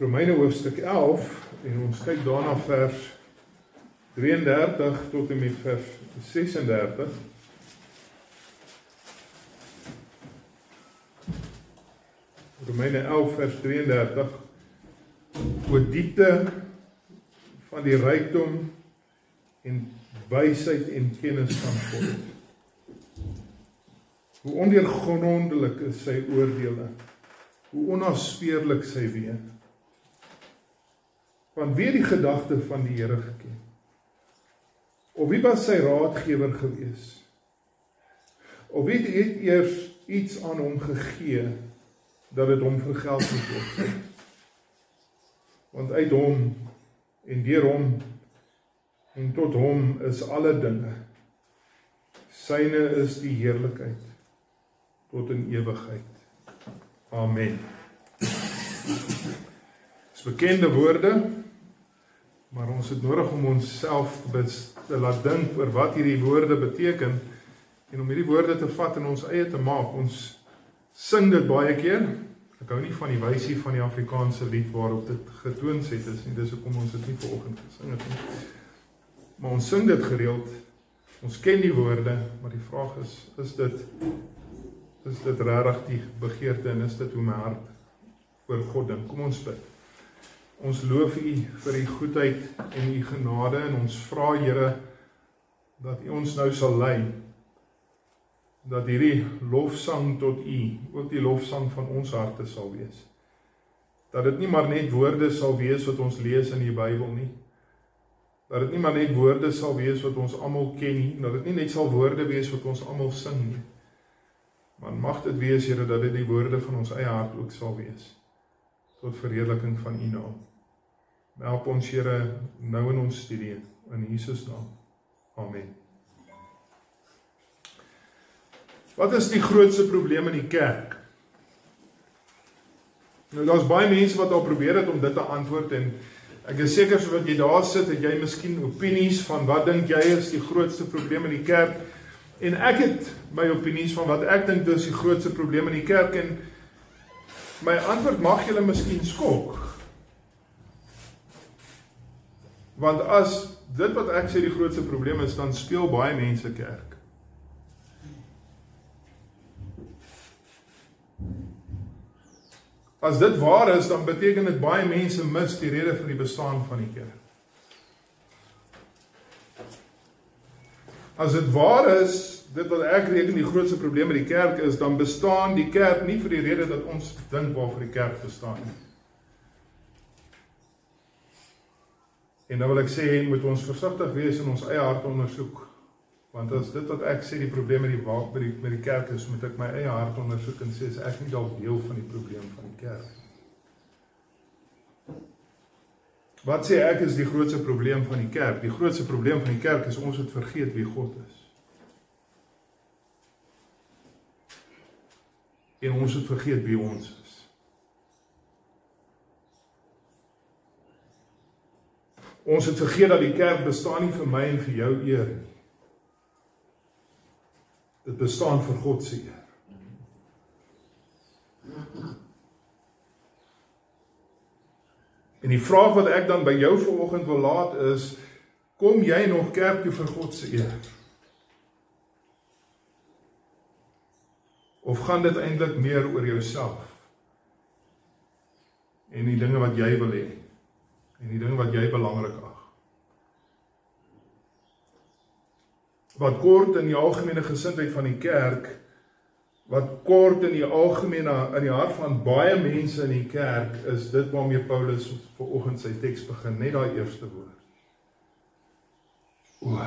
Romeine hoofstuk 11 en ons kyk daarna vers 33 tot en met vers 36. Romeine 11 vers 33 oor diepte van die rykdom en wysheid en kennis van God. Hoe ondeurgrondelik is sy oordeele, hoe onnaspeurlik sy weë. Want wie het die gedagte van die Here geken? Of wie was sy raadgewer gewees? Of wie het eers iets aan hom gegee, dat het hom vergeld moet word? Want uit hom, en deur hom, en tot hom is alle dinge. Syne is die heerlikheid, tot in ewigheid. Amen. Dis bekende woorde, maar ons het nodig om onsself te laat dink oor wat hierdie woorde beteken, en om hierdie woorde te vat en ons eie te maak. Ons sing dit baie keer. Ek hou nie van die wysie van die Afrikaanse lied waarop dit getoonset is nie, dis hoekom ons dit nie vanoggend gesing het nie. Maar ons sing dit gereeld, ons ken die woorde, maar die vraag is dit regtig die begeerte en is dit hoe my hart oor God dink? Kom ons bid. Ons loof U vir U goedheid en U genade en ons vra Here dat U ons nou sal lei, dat hierdie lofsang tot U, ook die lofsang van ons harte sal wees. Dat dit nie maar net woorde sal wees wat ons lees in die Bybel nie, dat dit nie maar net woorde sal wees wat ons almal ken nie, dat dit nie net sal woorde wees wat ons almal sing nie, maar mag dit wees, Here, dat dit die woorde van ons eie hart ook sal wees, tot verheerliking van U naam. Help ons, Here, nou in ons studie, in Jesus naam. Amen. Wat is die grootste probleem in die kerk? Nou, daar's baie mense wat al probeer het om dit te antwoord, en ek is seker so wat jy daar sit, het jy miskien opinies van wat dink jy is die grootste probleem in die kerk, en ek het my opinies van wat ek dink is die grootste probleem in die kerk, en my antwoord mag julle miskien skok. Want as dit wat ek sê die grootste probleem is, dan speel baie mense kerk. As dit waar is, dan beteken dit baie mense mis die rede vir die bestaan van die kerk. As dit waar is, dit wat ek reken die grootste probleem met die kerk is, dan bestaan die kerk nie vir die rede dat ons dink waarvoor die kerk bestaan nie. En dan wil ek sê, moet ons versigtig wees en ons eie hart ondersoek. Want as dit wat ek sê die probleem met die kerk is, moet ek my eie hart ondersoek en sê, is ek nie dalk deel van die probleem van die kerk. Wat sê ek is die grootste probleem van die kerk? Die grootste probleem van die kerk is ons het vergeet wie God is. En ons het vergeet wie ons is. Ons het vergeet dat die kerk bestaan nie vir my en vir jou eer nie. Dit bestaan vir God se eer. En die vraag wat ek dan by jou vanoggend wil laat is, kom jy nog kerk toe vir God se eer? Of gaan dit eintlik meer oor jouself? En die dinge wat jy wil hê? En die dinge wat jy belangrik ag? Wat kort in die algemene gesindheid van die kerk, wat kort in die algemene, in die hart van baie mense in die kerk, is dit waarmee Paulus vanoggend sy teks begin, net daai eerste woord. O.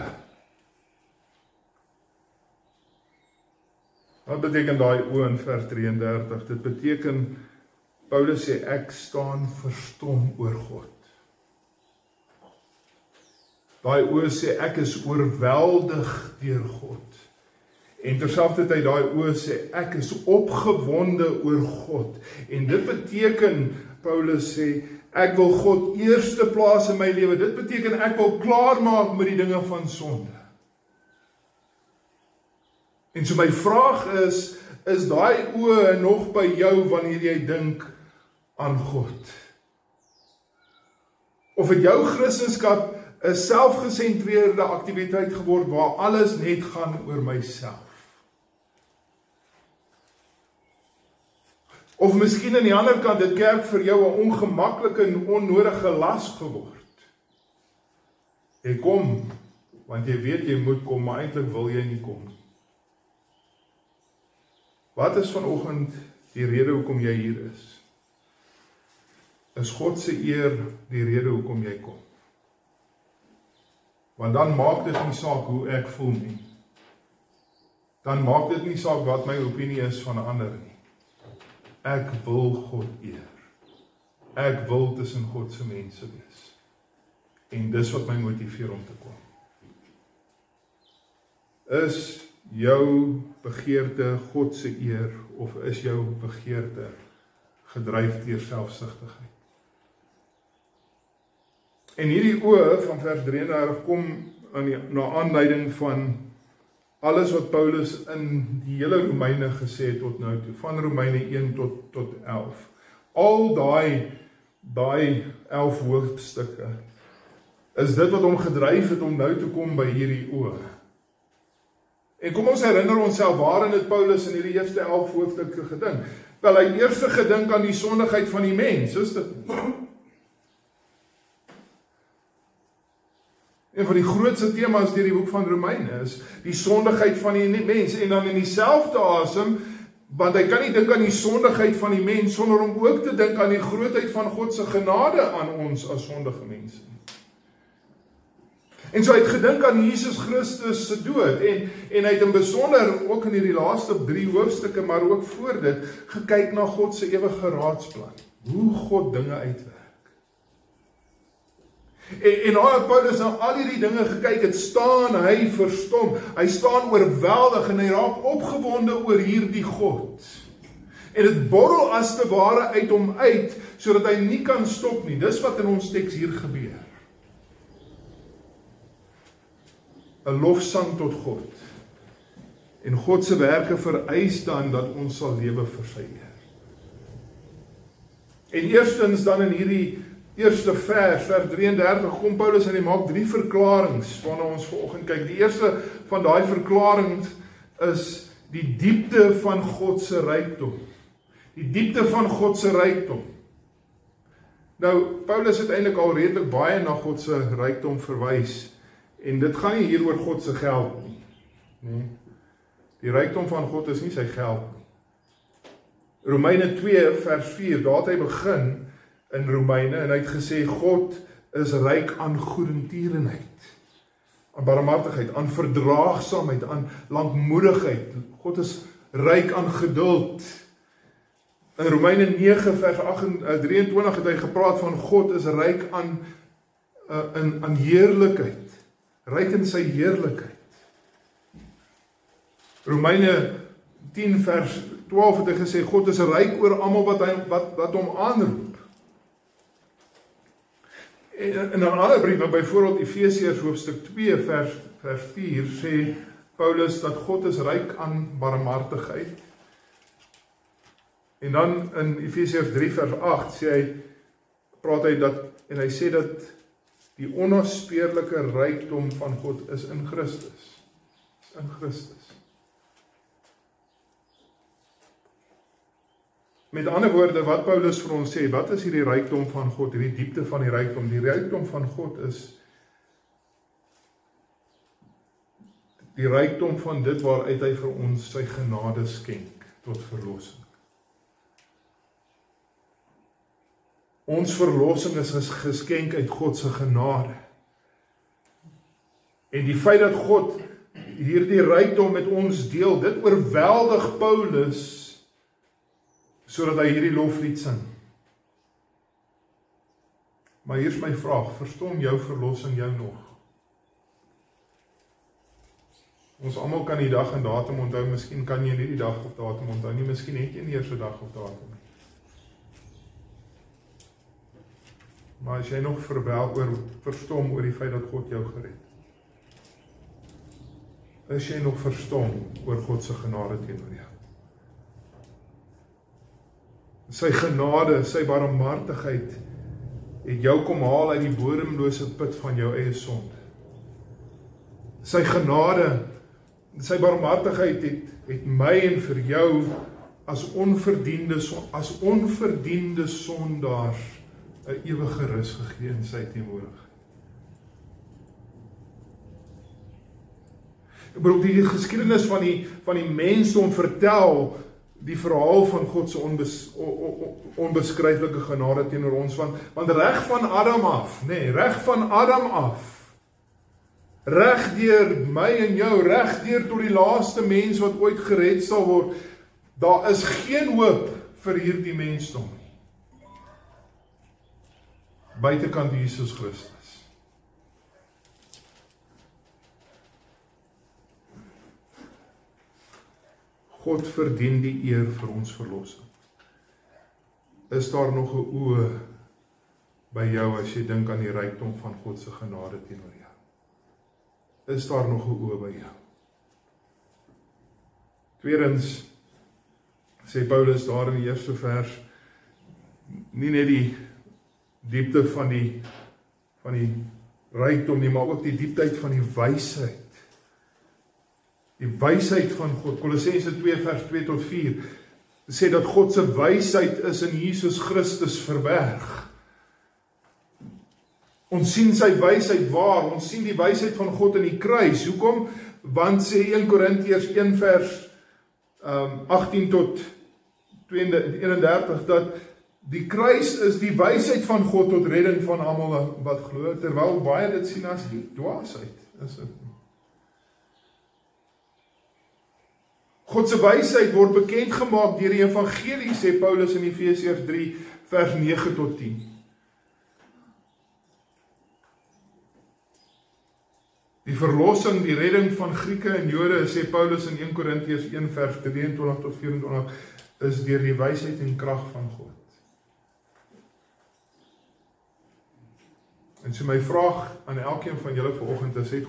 Wat beteken daai o in vers 33? Dit beteken, Paulus sê, ek staan verstom oor God. Daai o sê, ek is oorweldig deur God. En terselfdertyd daai o sê, ek is opgewonde oor God. En dit beteken, Paulus sê, ek wil God eerste plaas in my lewe. Dit beteken, ek wil klaarmaak met die dinge van sonde. En so my vraag is daai o nog by jou wanneer jy dink aan God? Of het jou Christendom 'n selfgesentreerde aktiwiteit geword waar alles net gaan oor myself? Of miskien aan die ander kant het kerk vir jou 'n ongemaklike en onnodige las geword. Jy kom, want jy weet jy moet kom, maar eintlik wil jy nie kom. Wat is vanoggend die rede hoekom jy hier is? Is God se eer die rede hoekom jy kom? Want dan maak dit nie saak hoe ek voel nie. Dan maak dit nie saak wat my opinie is van ander nie. Ek wil God eer. Ek wil tussen God se mense wees. En dis wat my motiveer om te kom. Is jou begeerte God se eer, of is jou begeerte gedryf deur selfsugtigheid? En hierdie oë van vers 33 kom na aanleiding van alles wat Paulus in die hele Romeine gesê het tot nou toe, van Romeine 1 tot 11. Al daai 11 hoofstukke is dit wat hom gedryf het om nou te kom by hierdie oë. En kom ons herinner onsself, waarin het Paulus in hierdie eerste 11 hoofstukke gedink? Wel, hy eers gedink aan die sondigheid van die mens, is dit? Een van die grootste temas deur die boek van Romeine is die sondigheid van die mens, en dan in dieselfde asem, want hy kan nie dink aan die sondigheid van die mens sonder om ook te dink aan die grootheid van God se genade aan ons as sondige mense. En so hy het gedink aan Jesus Christus se dood, en hy het in besonder, ook in hierdie laaste 3 hoofstukke, maar ook voor dit, gekyk na God se ewige raadsplan, hoe God dinge uitwerk. En nadat Paulus na al hierdie dinge gekyk het, staan hy verstom, hy staan oorweldig en hy raak opgewonde oor hierdie God. En dit borrel as te ware uit hom uit, sodat hy nie kan stop nie. Dis wat in ons teks hier gebeur. 'n lofsang tot God. En God se werke vereis dan dat ons sal lewe vir sy eer. En eerstens dan in hierdie eerste vers 33, kom Paulus en hy maak 3 verklaringe waarna ons vanoggend kyk. Die eerste van daai verklaringe is die diepte van God se rykdom. Die diepte van God se rykdom. Nou, Paulus het eintlik al redelik baie na God se rykdom verwys. En dit gaan nie hier oor God se geld nie. Nee. Die rykdom van God is nie sy geld nie. Romeine 2 vers 4, daar het hy begin in Romeine en hy het gesê God is ryk aan goedertierenheid, aan barmhartigheid, aan verdraagsaamheid, aan lankmoedigheid. God is ryk aan geduld. In Romeine 9 vers 23 het hy gepraat van God is ryk aan heerlikheid. Ryk in sy heerlikheid. Romeine 10 vers 12 het hy gesê, God is ryk oor almal wat hom aanroep. En in 'n ander brief, byvoorbeeld Efesiërs hoofstuk 2 vers 4, sê Paulus dat God is ryk aan barmhartigheid. En dan in Efesiërs 3 vers 8 sê hy, hy sê dat die onnaspeurlike rykdom van God is in Christus. Is in Christus. Met ander woorde, wat Paulus vir ons sê, wat is hierdie rykdom van God, hierdie diepte van die rykdom? Die rykdom van God is die rykdom van dit waaruit hy vir ons sy genade skenk tot verlossing. Ons verlossing is geskenk uit God se genade. En die feit dat God hierdie rykdom met ons deel, dit oorweldig Paulus sodat hy hierdie loflied sing. Maar hier is my vraag, verstom jou verlossing jou nog? Ons almal kan die dag en datum onthou, miskien kan jy nie die dag of datum onthou nie, miskien het jy nie eers 'n dag of datum nie. Maar as jy nog verstom oor die feit dat God jou gered, is jy nog verstom oor God se genade teenoor jou? Sy genade, sy barmhartigheid het jou kom haal uit die bodemlose put van jou eie sonde. Sy genade, sy barmhartigheid het my en vir jou as onverdiende sondaar 'n ewige rus gegee in sy teenwoordigheid. Ek bedoel, die geskiedenis van die mensdom vertel die verhaal van God se onbeskryflike genade teenoor ons, want reg van Adam af, reg van Adam af, reg deur my en jou, reg deur tot die laaste mens wat ooit gered sal word, daar is geen hoop vir hierdie mensdom nie. Buitekant Jesus Christus. God verdien die eer vir ons verlossing. Is daar nog 'n oë by jou as jy dink aan die rykdom van God se genade teenoor jou? Is daar nog 'n oë by jou? Tweedens sê Paulus daar in die eerste vers, nie net die diepte van die rykdom nie, maar ook die diepteheid van die wysheid. Die wysheid van God. Kolossense 2 vers 2 tot 4 sê dat God se wysheid is in Jesus Christus verberg. Ons sien sy wysheid waar, ons sien die wysheid van God in die kruis. Hoekom? Want sê 1 Korintiërs 1 vers 18 tot 31 dat die kruis is die wysheid van God tot redding van almal wat glo, terwyl baie dit sien as die dwaasheid. Is dit? God se wysheid word bekend gemaak deur die evangelie, sê Paulus in Efesiërs 3 vers 9 tot 10. Die verlossing, die redding van Grieke en Jode, sê Paulus in 1 Korintiërs 1 vers 23 tot 24, is deur die wysheid en krag van God. En so my vraag aan elkeen van julle vanoggend is, het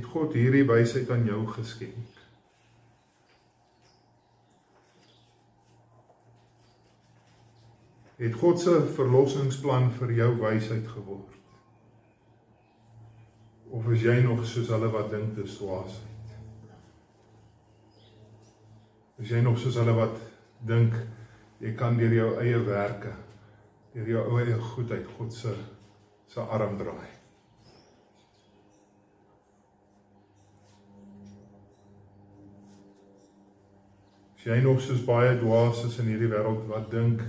God hierdie wysheid aan jou geskenk? Het God se verlossingsplan vir jou wysheid geword? Of is jy nog soos hulle wat dink dis dwaasheid? Is jy nog soos hulle wat dink jy kan deur jou eie werke, deur jou eie goedheid God se arm draai? Is jy nog soos baie dwaases in hierdie wêreld wat dink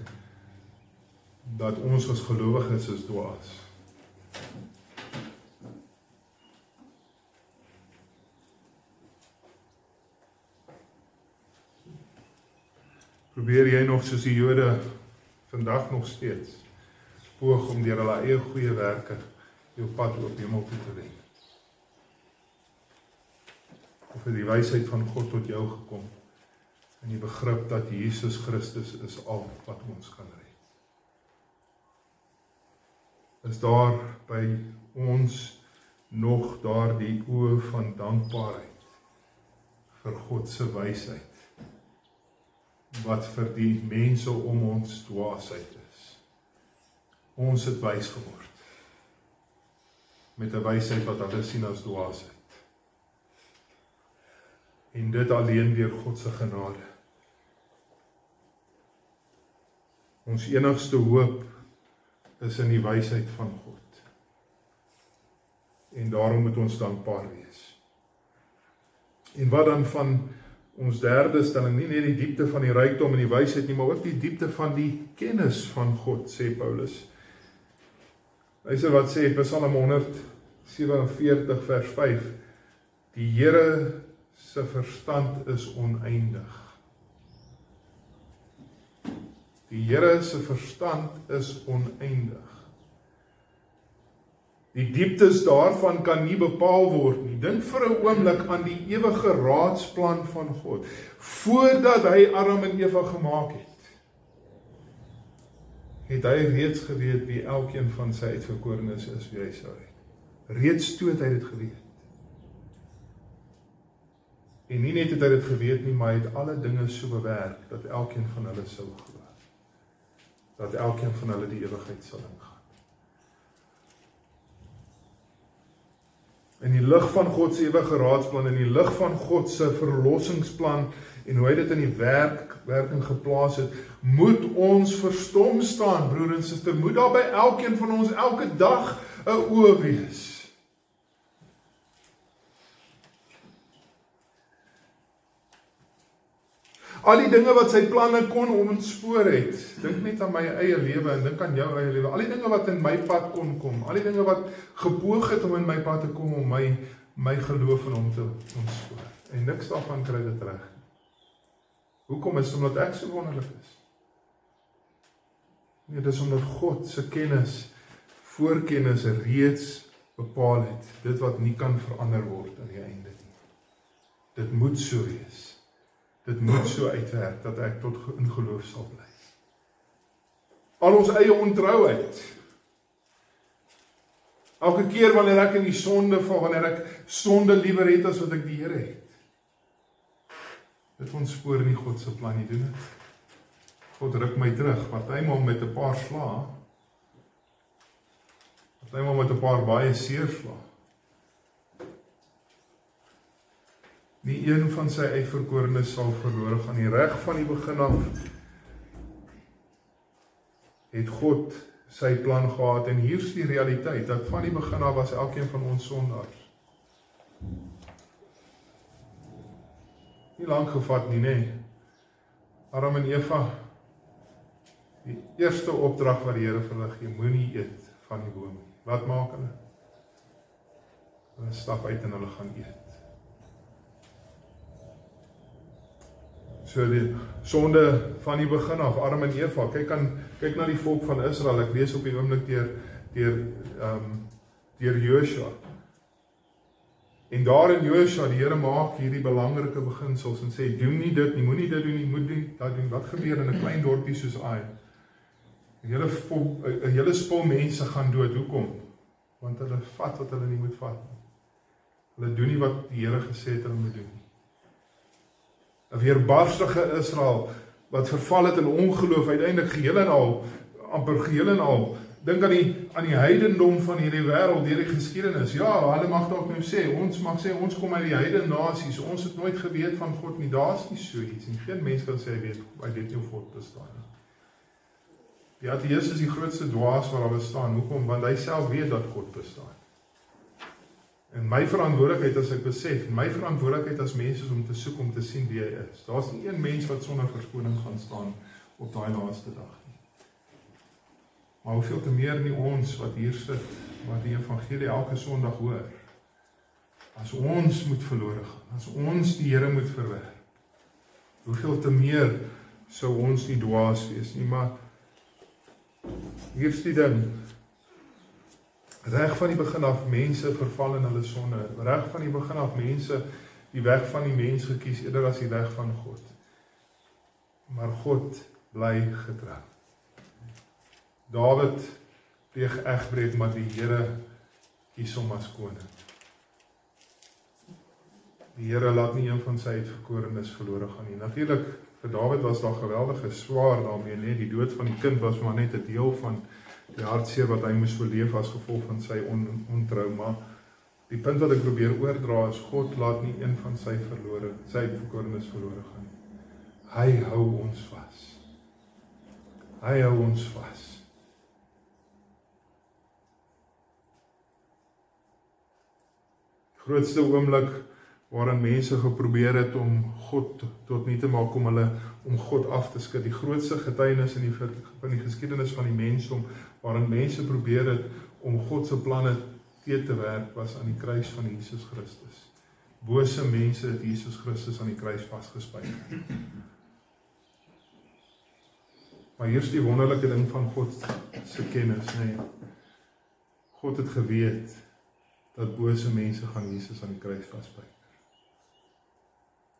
dat ons as gelowiges is dwaas? Probeer jy nog soos die Jode vandag nog steeds poog om deur hulle eie goeie werke jou pad op hemel toe te wen? Of het die wysheid van God tot jou gekom in die begrip dat Jesus Christus is al wat ons kan red? Is daar by ons nog daardie oë van dankbaarheid vir God se wysheid, wat vir die mense om ons dwaasheid is? Ons het wys geword met 'n wysheid wat hulle sien as dwaasheid. En dit alleen deur God se genade. Ons enigste hoop is in die wysheid van God. En daarom moet ons dankbaar wees. En wat dan van ons derde stelling, nie net die diepte van die rykdom en die wysheid nie, maar ook die diepte van die kennis van God, sê Paulus. Luister wat sê Psalm 147 vers 5, die Here se verstand is oneindig. Die Here se verstand is oneindig. Die dieptes daarvan kan nie bepaal word nie. Dink vir 'n oomblik aan die ewige raadsplan van God, voordat hy Adam en Eva gemaak het hy reeds geweet wie elkeen van sy uitverkorenes is, wie hy sou red. Reeds toe het hy dit geweet. En nie net het hy dit geweet nie, maar hy het alle dinge so bewerk, dat elkeen van hulle sou glo. dat elkeen van hulle die ewigheid sal ingaan. In die lig van God se ewige raadsplan, in die lig van God se verlossingsplan en hoe hy dit in die werking geplaas het, moet ons verstom staan, broer en suster, moet daar by elkeen van ons elke dag 'n oog wees. Al die dinge wat sy planne kon ontspoor het, dink net aan my eie lewe en dink aan jou eie lewe, al die dinge wat in my pad kon kom, al die dinge wat gepoog het om in my pad te kom, om my geloof in hom te ontspoor. En niks daarvan kry dit reg. Hoekom is dit? Omdat ek so wonderlik is? Nee, dit is omdat God se kennis, voorkennis reeds bepaal het, dit wat nie kan verander word aan die einde nie. Dit moet so wees. Dit moet so uitwerk, dat ek tot in geloof sal bly. Al ons eie ontrouheid. Elke keer wanneer ek in die sonde val, wanneer ek sonde liewer het as wat ek die Here het. Dit ontspoor nie God se plan nie, doen dit. God ruk my terug, partymal met 'n paar slae, partymal met 'n paar baie seer slae. Nie een van sy uitverkorenes sal verlore gaan nie. Reg van die begin af het God sy plan gehad, en hier is die realiteit, dat van die begin af was elkeen van ons sondaars. Nie lang gevat nie, nee. Adam en Eva, die eerste opdrag wat die Here vir hulle gee, moenie eet van die boom nie. Wat maak hulle? Hulle stap uit en hulle gaan eet. So die sonde van die begin af, Adam en Eva, kyk na die volk van Israel, ek lees op die oomblik deur Joshua. En daar in Joshua, die Here maak hierdie belangrike beginsels en sê, doen nie dit nie, moenie dit doen nie, moet dat doen. Wat gebeur in 'n klein dorpie soos Ai? 'n hele spul mense gaan dood, hoekom? Want hulle vat wat hulle nie moet vat nie. Hulle doen nie wat die Here gesê het hulle moet doen nie. 'n weerbarstige Israel, wat verval het in ongeloof, uiteindelik amper geheel en al, dink aan die heidendom van hierdie wêreld, deur die geskiedenis. Ja, hulle mag dalk nou sê, ons kom uit die heidene nasies, ons het nooit geweet van God nie, daar's nie so iets nie. Geen mens kan sê, hy weet nie of God bestaan nie. Die ateïs is die grootste dwaas wat daar bestaan. Hoekom? Want hy self weet dat God bestaan. En my verantwoordelikheid as ek besef, my verantwoordelikheid as mens is om te soek, om te sien wie hy is. Daar's nie een mens wat sonder verskoning gaan staan op daai laaste dag nie. Maar hoeveel te meer nie ons wat hier sit, wat die evangelie elke Sondag hoor. As ons moet verlore gaan, as ons die Here moet verwerp, hoeveel te meer sou ons nie dwaas wees nie, maar hier is die ding. Reg van die begin af mense verval in hulle sonde. Reg van die begin af mense die weg van die mens gekies eerder as die weg van God. Maar God bly getrou. Dawid pleeg egbreek, maar die Here kies hom as koning. Die Here laat nie een van sy uitverkorenes verlore gaan nie. Natuurlik, vir Dawid was daar geweldige swaar daarmee, nee, die dood van die kind was maar net 'n deel van die hartseer wat hy moes beleef as gevolg van sy ontrou, maar die punt wat ek probeer oordra is, God laat nie een van sy uitverkorenes verlore gaan nie. Hy hou ons vas. Hy hou ons vas. Grootste oomblik waarin mense geprobeer het om God tot nie te maak, om God af te skud. Die grootste getuienis in die geskiedenis van die mensdom, waarin mense probeer het om God se planne te werk, was aan die kruis van Jesus Christus. Bose mense het Jesus Christus aan die kruis vasgespijker. Maar hier is die wonderlike ding van God se kennis, nee. God het geweet dat bose mense gaan Jesus aan die kruis vasspijker.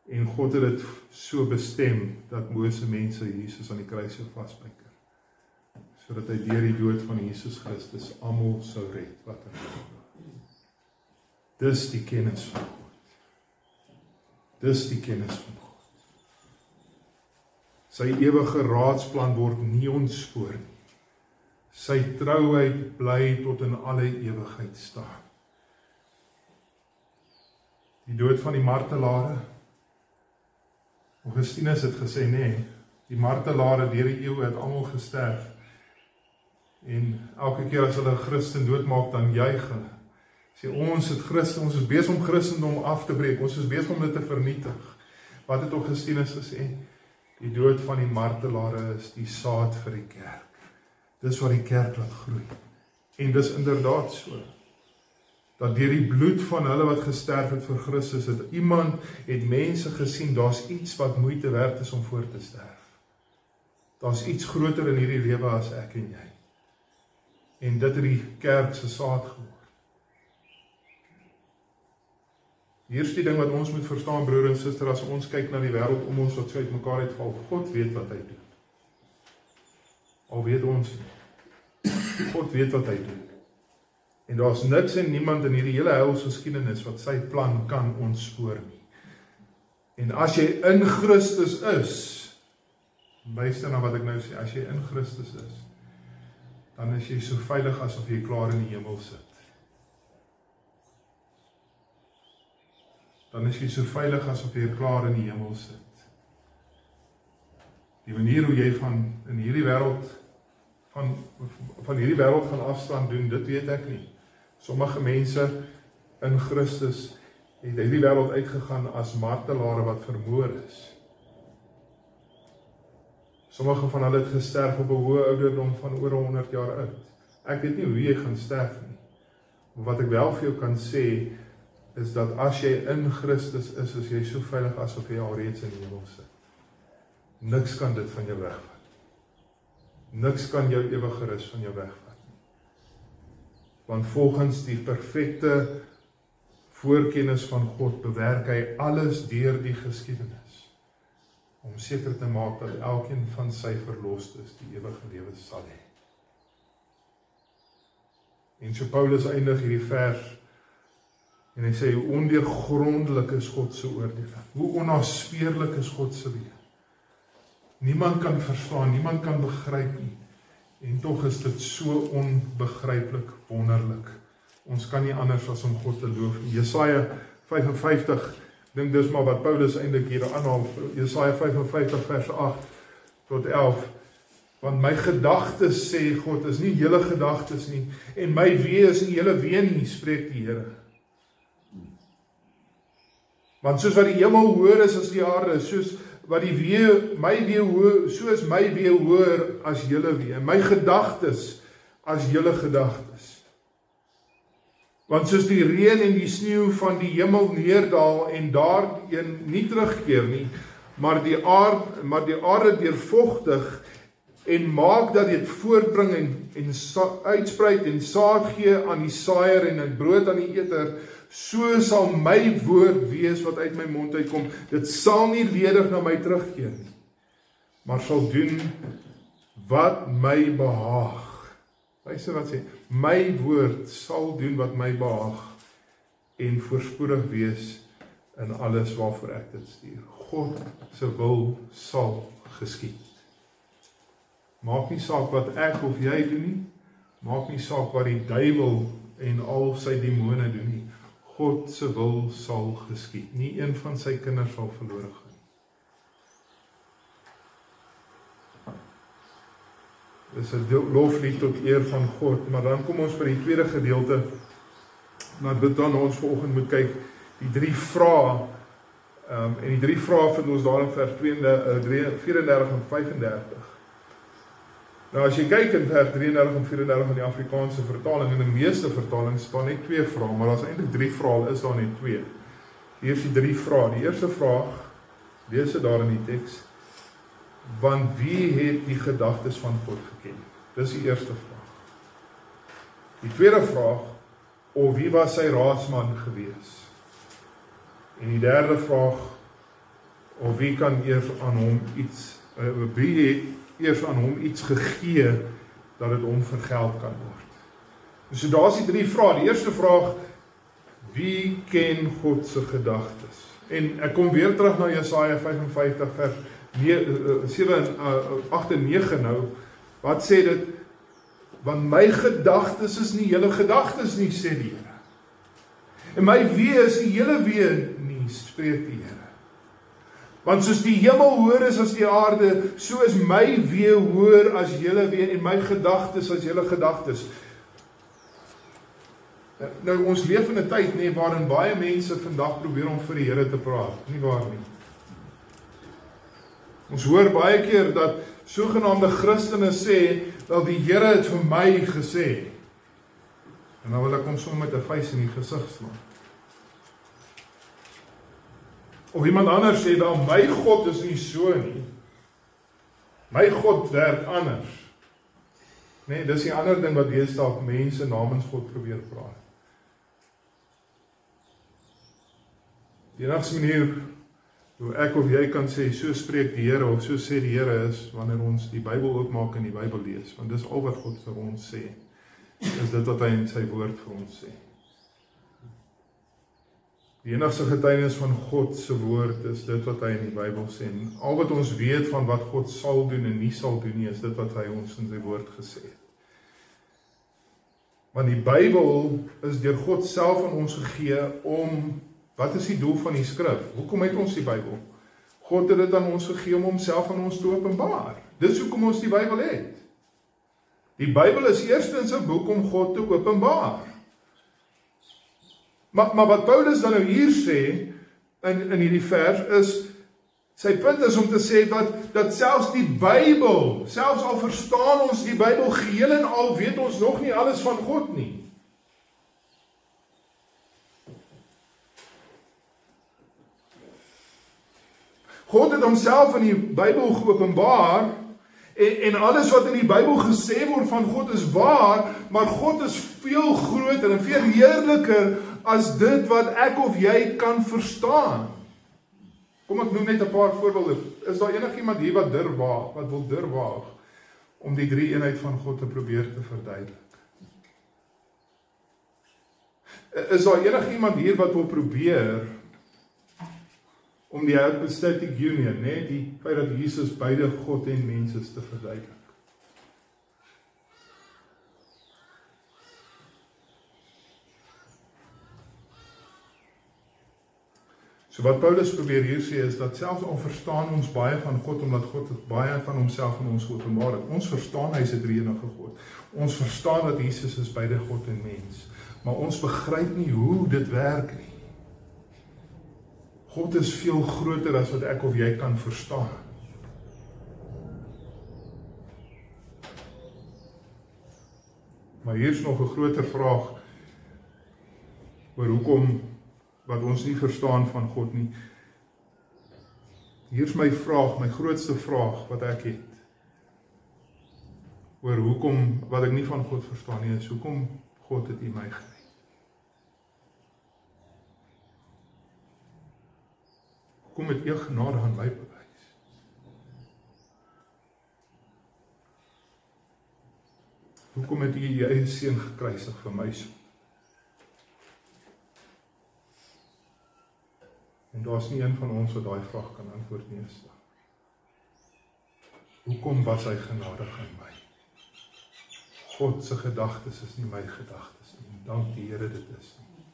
En God het dit so bestem dat bose mense Jesus aan die kruis sou vasspijker, sodat hy deur die dood van Jesus Christus almal sou red wat in glo. Dis die kennis van God. Dis die kennis van God. Sy ewige raadsplan word nie ontspoor nie. Sy trouheid bly tot in alle ewigheid staan. Die dood van die martelare, Augustinus het gesê, nee, die martelare deur die eeue het almal gesterf. En elke keer as hulle 'n Christen doodmaak, dan juig hulle. Sê, ons is besig om Christendom af te breek, ons is besig om dit te vernietig. Wat het Augustinus gesê? Die dood van die martelare is die saad vir die kerk. Dis wat die kerk laat groei. En dis inderdaad so. Dat deur die bloed van hulle wat gesterf het vir Christus, het mense gesien, daar's iets wat moeite werd is om voor te sterf. Daar's iets groter in hierdie lewe as ek en jy. En dit het die kerk se saad geword. Die eerste ding wat ons moet verstaan, broer en suster, as ons kyk na die wêreld om ons wat so uit mekaar uitval, God weet wat hy doen. Al weet ons nie. God weet wat hy doen. En daar's niks en niemand in hierdie hele heilsgeskiedenis wat sy plan kan ontspoor nie. En as jy in Christus is, luister na wat ek nou sê, as jy in Christus is, dan is jy so veilig asof jy klaar in die hemel sit. Dan is jy so veilig asof jy klaar in die hemel sit. Die manier hoe jy van hierdie wêreld gaan afstand doen, dit weet ek nie. Sommige mense in Christus het hierdie wêreld uitgegaan as martelare wat vermoor is. Sommige van hulle het gesterf op 'n hoë ouderdom van oor 100 jaar oud. Ek weet nie hoe jy gaan sterf nie. Maar wat ek wel vir jou kan sê, is dat as jy in Christus is jy so veilig asof jy alreeds in die hemel sit. Niks kan dit van jou wegvat. Niks kan jou ewige rus van jou wegvat nie. Want volgens die perfekte voorkennis van God bewerk hy alles deur die geskiedenis, om seker te maak dat elkeen van sy verlostes die ewige lewe sal hê. En so Paulus eindig hierdie vers, en hy sê, hoe ondeurgrondelik is God se oordeele, hoe onnaspeurlik is God se weë. Niemand kan verstaan, niemand kan begryp nie, en tog is dit so onbegryplik wonderlik. Ons kan nie anders as om God te loof. Jesaja 55, dink dis maar wat Paulus eintlik hier aanhaal, Jesaja 55 vers 8 tot 11, want my gedagtes, sê God, is nie julle gedagtes nie, en my weë is nie julle weë nie, spreek die Here. Want soos wat die hemel hoër is as die aarde, soos wat die weë, my weë hoër, soos my weë hoër as julle weë, my gedagtes as julle gedagtes. Want soos die reën en die sneeu van die hemel neerdal en daarin nie terugkeer nie, maar die aarde deurvogtig en maak dat dit voortbring en uitsprei en saad gee aan die saaier en 'n brood aan die eter, so sal my woord wees wat uit my mond uitkom. Dit sal nie ledig na my terugkeer nie, maar sal doen wat my behaag. Luister wat sê, my woord sal doen wat my behaag en voorspoedig wees in alles waarvoor ek dit stuur. God se wil sal geskied. Maak nie saak wat ek of jy doen nie, maak nie saak wat die duiwel en al sy demone doen nie. God se wil sal geskied. Nie een van sy kinders sal verlore gaan. Dis 'n loflied tot eer van God, maar dan kom ons by die tweede gedeelte, na dit dan ons vanoggend moet kyk, die 3 vrae, en die 3 vrae vind ons daar in vers 34 en 35. Nou as jy kyk in vers 33 en 34 in die Afrikaanse vertaling, in die meeste vertalings staan net 2 vrae, maar as eintlik 3 vrae is daar net 2. Hier is die 3 vrae. Die eerste vraag, lees dit daar in die teks, want wie het die gedagtes van God geken? Dis die eerste vraag. Die tweede vraag, of wie was sy raadsman gewees? En die derde vraag, of wie kan eers aan hom iets, wie het eers aan hom iets gegee, dat het hom vergeld kan word. So daar is die 3 vrae. Die eerste vraag, wie ken God se gedagtes? En ek kom weer terug na Jesaja 55 vers 8 en 9 nou, wat sê dit? Want my gedagtes is nie julle gedagtes nie, sê die Here. En my wee is nie julle wee nie, spreek die Here. Want soos die hemel hoër is as die aarde, so is my wee hoër as julle wee en my gedagtes as julle gedagtes. Nou, ons leef in 'n tyd, waarin baie mense vandag probeer om vir die Here te praat, nie waar nie. Ons hoor baie keer dat sogenaamde Christene sê, wel die Here het vir my gesê. En dan wil ek hom sommer met 'n vuis in die gesig slaan. Of iemand anders sê, wel my God is nie so nie. My God werk anders. Dis die ander ding wat deesdae mense namens God probeer praat. Die enigste manier hoe ek of jy kan sê, so spreek die Here, of so sê die Here is, wanneer ons die Bybel oopmaak en die Bybel lees, want dis al wat God vir ons sê, is dit wat hy in sy woord vir ons sê. Die enigste getuienis van God se woord is dit wat hy in die Bybel sê, en al wat ons weet van wat God sal doen en nie sal doen nie, is dit wat hy ons in sy woord gesê het. Want die Bybel is deur God self aan ons gegee om, wat is die doel van die skrif? Hoekom het ons die Bybel? God het dit aan ons gegee om homself aan ons te openbaar. Dis hoekom ons die Bybel het. Die Bybel is eerstens 'n boek om God te openbaar. Maar wat Paulus dan nou hier sê, in hierdie vers, is, sy punt is om te sê dat selfs die Bybel, selfs al verstaan ons die Bybel geheel en al, weet ons nog nie alles van God nie. God het homself in die Bybel geopenbaar, en alles wat in die Bybel gesê word van God is waar, maar God is veel groter en veel heerliker as dit wat ek of jy kan verstaan. Kom ek noem net 'n paar voorbeelde. Is daar enigiemand hier wat wil durf om die drie eenheid van God te probeer te verduidelik? Is daar enigiemand hier wat wil probeer om die hypostatic union, die feit dat Jesus beide God en mens is, te verduidelik? So wat Paulus probeer hier sê is dat selfs al verstaan ons baie van God, omdat God baie van homself aan ons geopenbaar het. Ons verstaan hy is 'n drie-enige God. Ons verstaan dat Jesus is beide God en mens. Maar ons begryp nie hoe dit werk nie. God is veel groter as wat ek of jy kan verstaan. Maar hier is nog 'n groter vraag oor hoekom wat ons nie verstaan van God nie. Hier is my vraag, my grootste vraag wat ek het. Oor hoekom wat ek nie van God verstaan nie, is hoekom God het U my gered. Hoekom het U genade aan my bewys? Hoekom het U U eie seun gekruisig vir my so? En daar's nie een van ons wat daai vraag kan antwoord nie. Hoekom was hy genadig aan my? God se gedagtes is nie my gedagtes nie. Dank die Here dit is nie.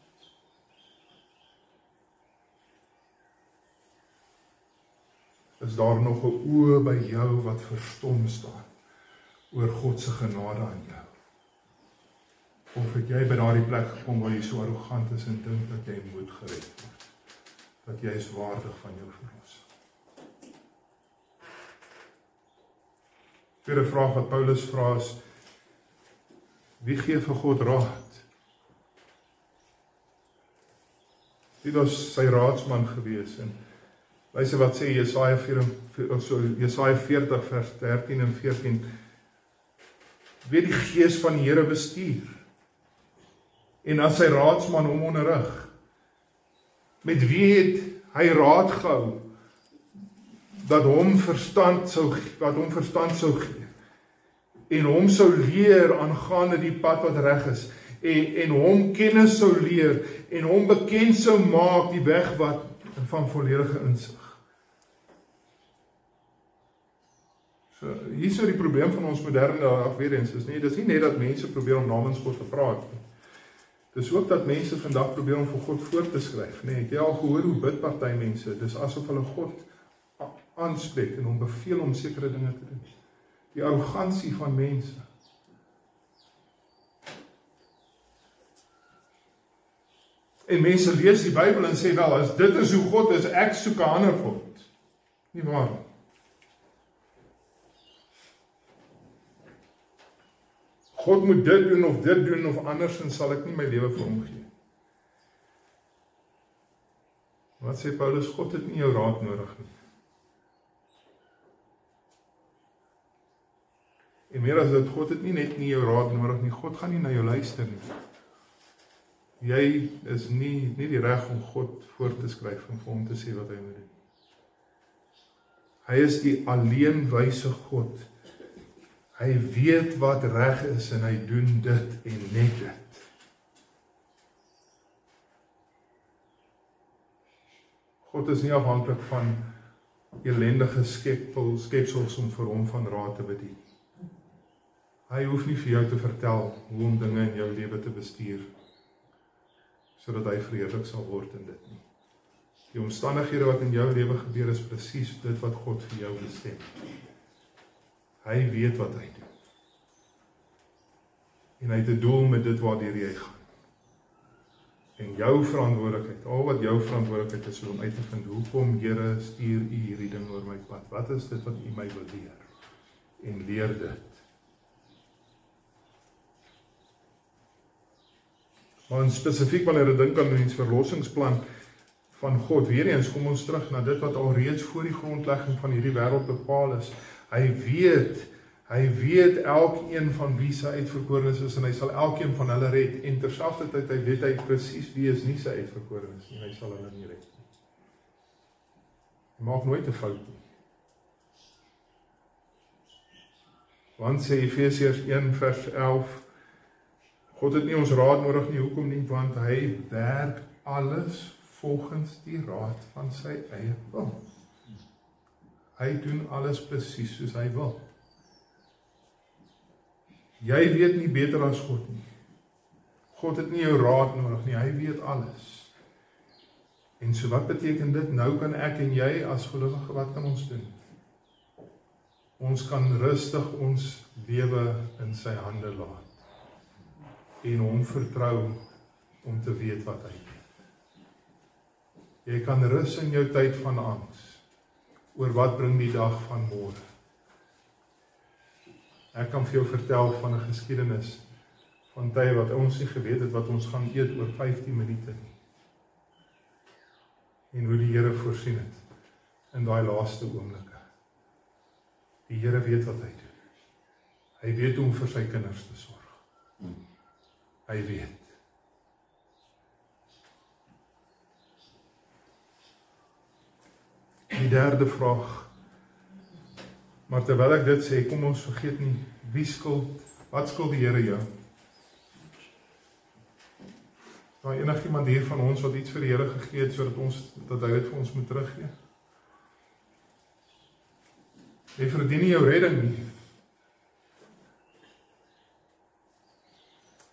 Is daar nog 'n oë by jou wat verstom staan oor God se genade aan jou? Of het jy by daardie plek gekom waar jy so arrogant is en dink dat jy moet gered word? Dat jy is waardig van jou verlossing? Tweede vraag wat Paulus vra is, wie gee vir God raad? Wie was sy raadsman gewees? En luister wat sê Jesaja 40 vers 13 en 14. Wie die gees van die Here bestuur en as sy raadsman hom onderrig. Met wie het hy raad gehou dat hom verstand sou gee en hom sou leer aangaande die pad wat reg is en hom kennis sou leer en hom bekend sou maak die weg wat van volledige insig. So, hier is nou die probleem van ons moderne dag weer eens, dis nie net dat mense probeer om namens God te praat nie. Dis ook dat mense vandag probeer om vir God voor te skryf, nee, het jy al gehoor hoe bid party mense, dis asof hulle God aanspreek en hom beveel om sekere dinge te doen. Die arrogansie van mense. En mense lees die Bybel en sê wel, as dit is hoe God is, ek soek 'n ander God. Nie waar nie. God moet dit doen of anders en sal ek nie my lewe vir hom gee. Wat sê Paulus? God het nie jou raad nodig nie. En meer as dit, God het nie net nie jou raad nodig nie, God gaan nie na jou luister nie. Jy is nie die reg om God voor te skryf en vir hom te sê wat hy moet doen. Hy is die alleen wyse God. Hy weet wat reg is en hy doen dit en net dit. God is nie afhanklik van elendige skepsels om vir hom van raad te bedien. Hy hoef nie vir jou te vertel hoe om dinge in jou lewe te bestuur, sodat hy verheerlik sal word in dit nie. Die omstandighede wat in jou lewe gebeur is presies dit wat God vir jou bestem. Hy weet wat hy doen. En hy het 'n doel met dit waardeur jy gaan. En jou verantwoordelikheid, al wat jou verantwoordelikheid is om uit te vind, hoekom Here stuur u hierdie ding oor my pad? Wat is dit wat u my wil leer? En leer dit. Maar spesifiek wanneer jy dink aan die verlossingsplan van God, weer eens kom ons terug na dit wat al reeds voor die grondlegging van hierdie wêreld bepaal is. Hy weet elkeen van wie sy uitverkorenes is en hy sal elkeen van hulle red. En terselfdertyd weet hy presies wie is nie sy uitverkorenes nie, hy sal hulle nie red nie. Hy maak nooit 'n fout nie. Want sê Efesiërs 1 vers 11, God het nie ons raad nodig nie, hoekom nie? Want hy werk alles volgens die raad van sy eie wil. Hy doen alles presies soos hy wil. Jy weet nie beter as God nie. God het nie jou raad nodig nie, hy weet alles. En so wat beteken dit? Nou kan ek en jy as gelowige, wat kan ons doen? Ons kan rustig ons lewe in sy hande laat. En hom vertrou om te weet wat hy weet. Jy kan rus in jou tyd van angs oor wat bring die dag van môre. Ek kan vir jou vertel van 'n geskiedenis van tye wat ons nie geweet het wat ons gaan eet oor 15 minute nie. En hoe die Here voorsien het in daai laaste oomblikke. Die Here weet wat hy doen. Hy weet hoe om vir sy kinders te sorg. Hy weet. Die derde vraag. Maar terwyl ek dit sê, kom ons vergeet nie, wat skuld die Here jou? Nou enigiemand hier van ons wat iets vir die Here gegee het, dat hy dit vir ons moet teruggee? Jy verdien nie jou redding nie.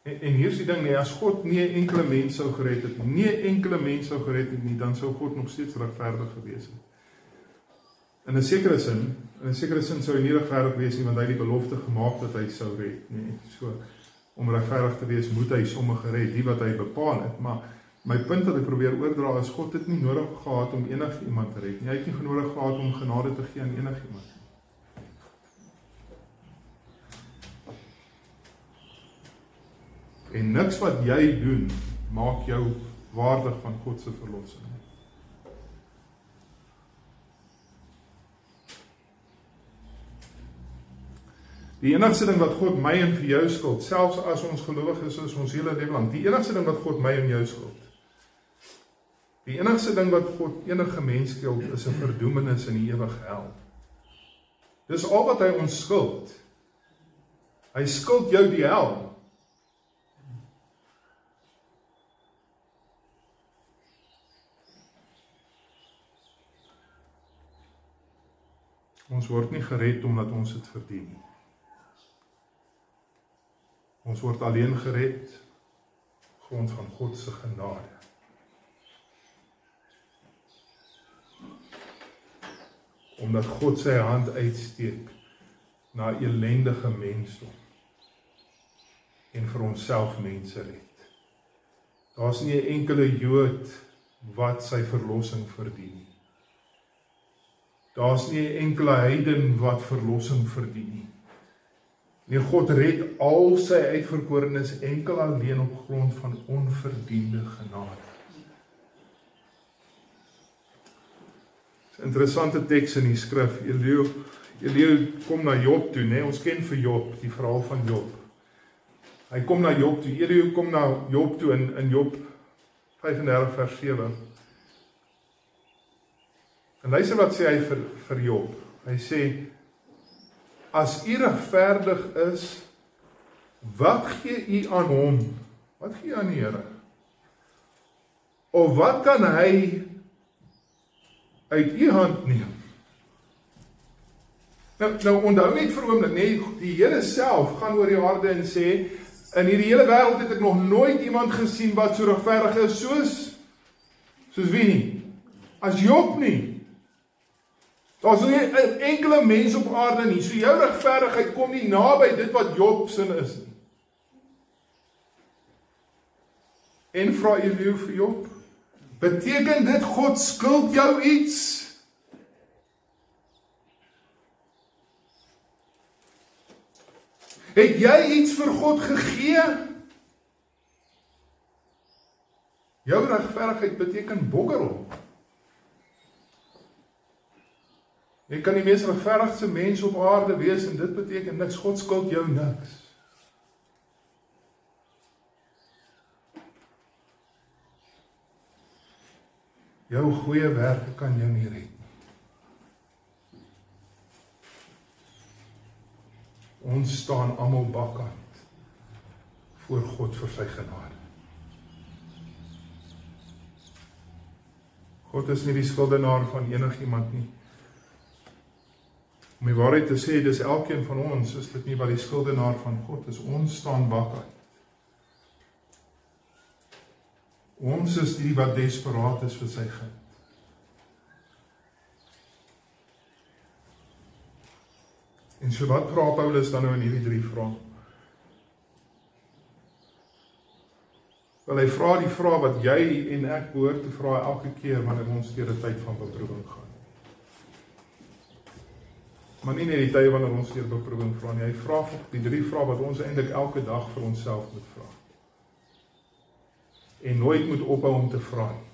En hier is die ding, as God nie 'n enkele mens sou gered het nie, dan sou God nog steeds regverdig gewees het. In 'n sekere sin sou hy nie regverdig wees nie, want hy het die belofte gemaak dat hy sou red, nee. So, om regverdig te wees, moet hy sommige red, die wat hy bepaal het, maar my punt wat ek probeer oordra is, God het nie nodig gehad om enigiemand te red nie, hy het nie nodig gehad om genade te gee aan enigiemand. En niks wat jy doen, maak jou waardig van God se verlossing. Die enigste ding wat God my en vir jou skuld, selfs as ons gelowig is ons hele lewe lang, die enigste ding wat God my en jou skuld, die enigste ding wat God enige mens skuld, is 'n verdoemenis in die ewige hel. Dis al wat hy ons skuld. Hy skuld jou die hel. Ons Ons word nie gered omdat ons dit verdien nie. Ons word alleen gered grond van God se genade. Omdat God sy hand uitsteek na elendige mensdom en vir homself mense red. Daar's nie 'n enkele Jood wat sy verlossing verdien nie. Daar's nie 'n enkele heiden wat verlossing verdien nie. Nee, God red al sy uitverkorenes enkel alleen op grond van onverdiende genade. Interessante teks in die skrif. Elihu kom na Job toe, né? Ons ken vir Job, die verhaal van Job. Hy kom na Job toe. Elihu kom na Job toe in Job 35 vers 7. En luister wat sê hy vir Job. Hy sê, as u regverdig is, wat gee u aan hom? Wat gee u aan die Here? Of wat kan hy uit u hand neem? Nou onthou net vir 'n oomblik, nee, die Here self gaan oor die aarde en sê, in hierdie hele wêreld het ek nog nooit iemand gesien wat so regverdig is soos wie nie? As Job nie. Daar's nie 'n enkele mens op aarde nie. So jou regverdigheid kom nie naby dit wat Job sin is nie. En vra Elihu vir Job, beteken dit God skuld jou iets? Het jy iets vir God gegee? Jou regverdigheid beteken bokkerel. Jy kan die mees regverdigste mens op aarde wees en dit beteken niks. God skuld jou niks. Jou goeie werke kan jou nie red nie. Ons staan almal bakkant voor God vir sy genade. God is nie die skuldenaar van enigiemand nie. Om die waarheid te sê, dis elkeen van ons, is dit nie wat die skuldenaar van God is. Ons staan bakkant. Ons is die wat desperaat is vir sy kind. En so wat vra Paulus dan nou in hierdie 3 vrae? Wel, hy vra die vraag wat jy en ek behoort te vra elke keer wanneer ons deur 'n tyd van beproewing gaan. Maar nie net die tye wanneer ons deur beproewing vra nie. Hy vra die 3 vrae wat ons eintlik elke dag vir onsself moet vra. En nooit moet ophou om te vra nie.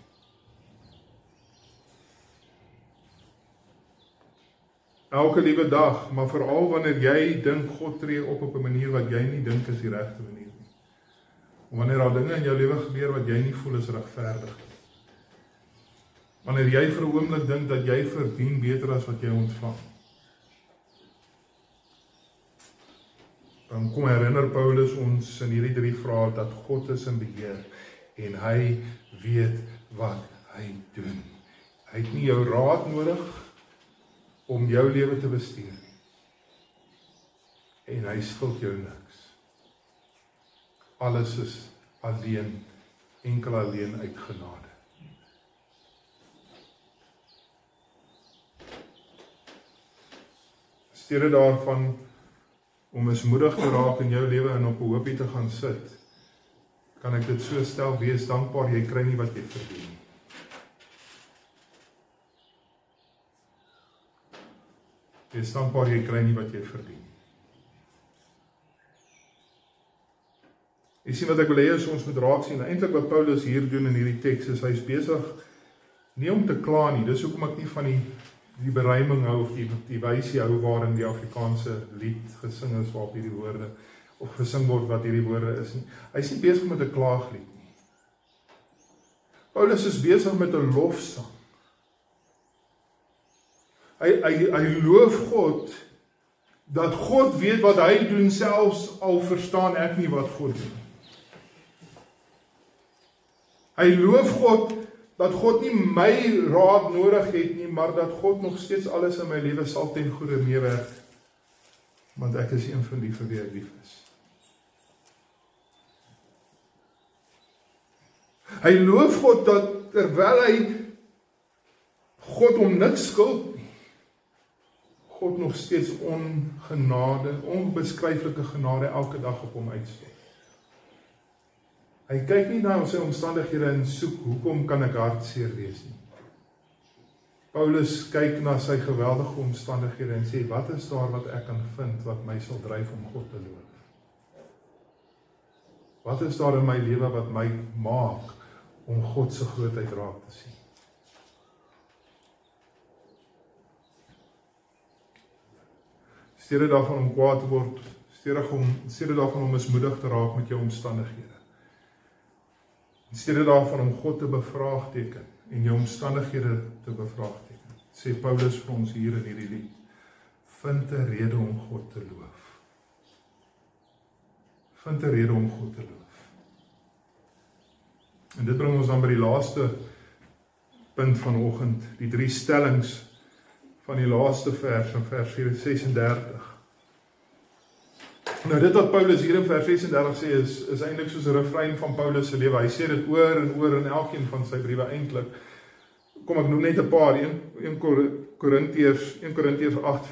Elke liewe dag, maar veral wanneer jy dink God tree op 'n manier wat jy nie dink is die regte manier nie. Wanneer daar dinge in jou lewe gebeur wat jy nie voel is regverdig. Wanneer jy vir 'n oomblik dink dat jy verdien beter as wat jy ontvang. Dan kom herinner Paulus ons in hierdie 3 vrae dat God is in beheer en hy weet wat hy doen. Hy het nie jou raad nodig om jou lewe te bestuur nie. En hy skuld jou niks. Alles is enkel alleen uit genade. Steede daarvan om mismoedig te raak in jou lewe en op 'n hoopie te gaan sit, kan ek dit so stel, wees dankbaar, jy kry nie wat jy verdien nie. Wees dankbaar, jy kry nie wat jy verdien. Jy sien wat ek wil hê is ons moet raak sien. Eintlik wat Paulus hier doen in hierdie teks is, hy is besig nie om te kla nie. Dis hoekom ek nie van die beruiming hou of die wysie hou waarin die Afrikaanse lied gesing is waarop hierdie woorde of gesing word wat hierdie woorde is nie. Hy is nie besig met 'n klaaglied nie. Paulus is besig met 'n lofsang. Hy loof God dat God weet wat hy doen, selfs al verstaan ek nie wat God doen. Hy loof God dat God nie my raad nodig het nie, maar dat God nog steeds alles in my lewe sal ten goeie meewerk, want ek is een van die vir wie hy lief is. Hy loof God dat terwyl hy God om niks skuld nie, God nog steeds onbeskryflike genade elke dag op hom uitstort. Hy kyk nie na sy omstandighede en soek, hoekom kan ek hartseer wees nie. Paulus kyk na sy geweldige omstandighede en sê, wat is daar wat ek kan vind, wat my sal dryf om God te loof? Wat is daar in my lewe wat my maak, om God se grootheid raak te sien? Steede daarvan om kwaad te word, steede daarvan om mismoedig te raak met jou omstandighede. Steede daarvan om God te bevraagteken en jou omstandighede te bevraagteken, sê Paulus vir ons hier in hierdie lied, vind 'n rede om God te loof. Vind 'n rede om God te loof. En dit bring ons dan by die laaste punt vanoggend, die 3 stellings van die laaste vers, in vers 36. Nou dit wat Paulus hier in vers 36 sê, is eintlik soos 'n refrein van Paulus se lewe. Hy sê dit oor en oor in elkeen van sy briewe eintlik. Kom ek noem net 'n paar, 1 Korintiërs 8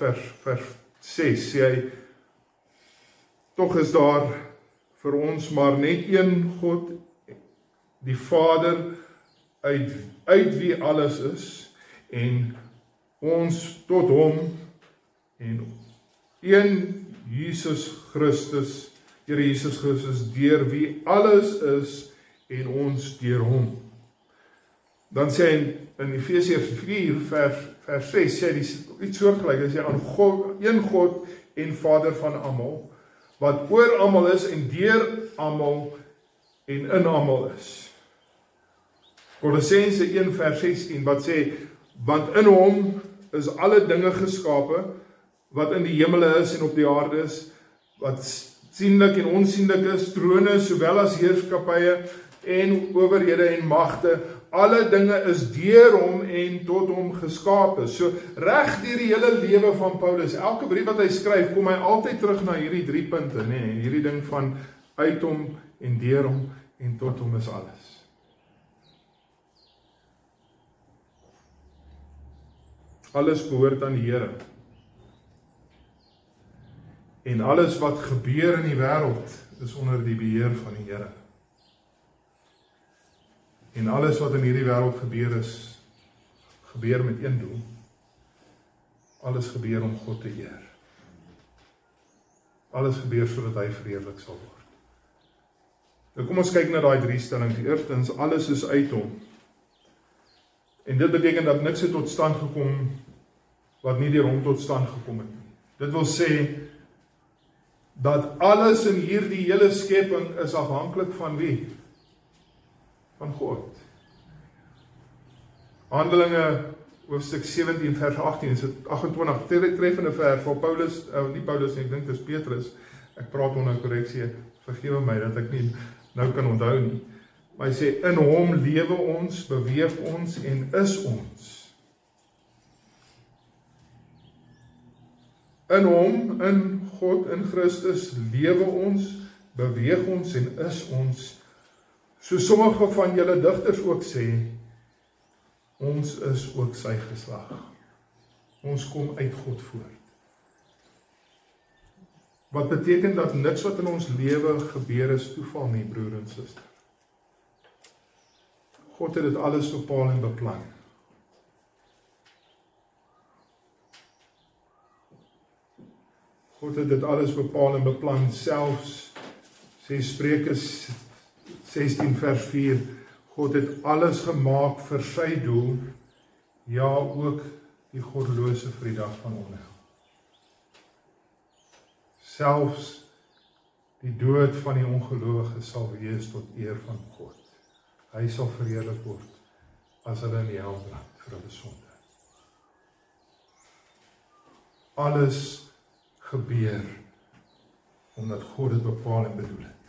vers 6, sê hy, tog is daar vir ons maar net een God, die Vader, uit wie alles is, en ons tot hom, en een Jesus Christus, Here Jesus Christus, deur wie alles is, en ons deur hom. Dan sê hy in Efesiërs 4 vers 6, sê hy iets soortgelyk, hy sê aan God, een God en Vader van almal, wat oor almal is, en deur almal, en in almal is. Kolossense 1 vers 16, wat sê, want in hom is alle dinge geskape, wat in die hemele is en op die aarde is, wat sienlik en onsienlik is, trone, sowel as heerskapye, en owerhede en magte, alle dinge is deur hom en tot hom geskape. So, reg deur die hele lewe van Paulus, elke brief wat hy skryf, kom hy altyd terug na hierdie 3 punte, hierdie ding van uit hom, en deur hom, en tot hom is alles. Alles behoort aan die Here. En alles wat gebeur in die wêreld is onder die beheer van die Here. En alles wat in hierdie wêreld gebeur met een doel. Alles gebeur om God te eer. Alles gebeur sodat hy verheerlik sal word. Nou kom ons kyk na daai 3 stellings. Eerstens, alles is uit hom. En dit beteken dat niks het tot stand gekom wat nie deur hom tot stand gekom het nie. Dit wil sê dat alles in hierdie hele skepping is afhanklik van wie? Van God. Handelinge hoofstuk 17 vers 18 is dit 28 treffende vers waar Paulus, nie Paulus nie, ek dink dit is Petrus. Ek praat onder korreksie, vergewe my dat ek nie nou kan onthou nie. Maar hy sê in hom lewe ons, beweeg ons en is ons. In hom, in God, in Christus, lewe ons, beweeg ons en is ons. So sommige van julle digters ook sê, ons is ook sy geslag. Ons kom uit God voort. Wat beteken dat niks wat in ons lewe gebeur is toeval nie, broer en suster. God het dit alles bepaal en beplan. God het dit alles bepaal en beplan, selfs, sê Spreuke 16 vers 4, God het alles gemaak vir sy doel, ja ook die goddelose vir die dag van onheil. Selfs die dood van die ongelowige sal wees tot eer van God. Hy sal verheerlik word as hulle in die hel brand vir hulle sonde. Alles gebeur omdat God dit bepaal en bedoel het.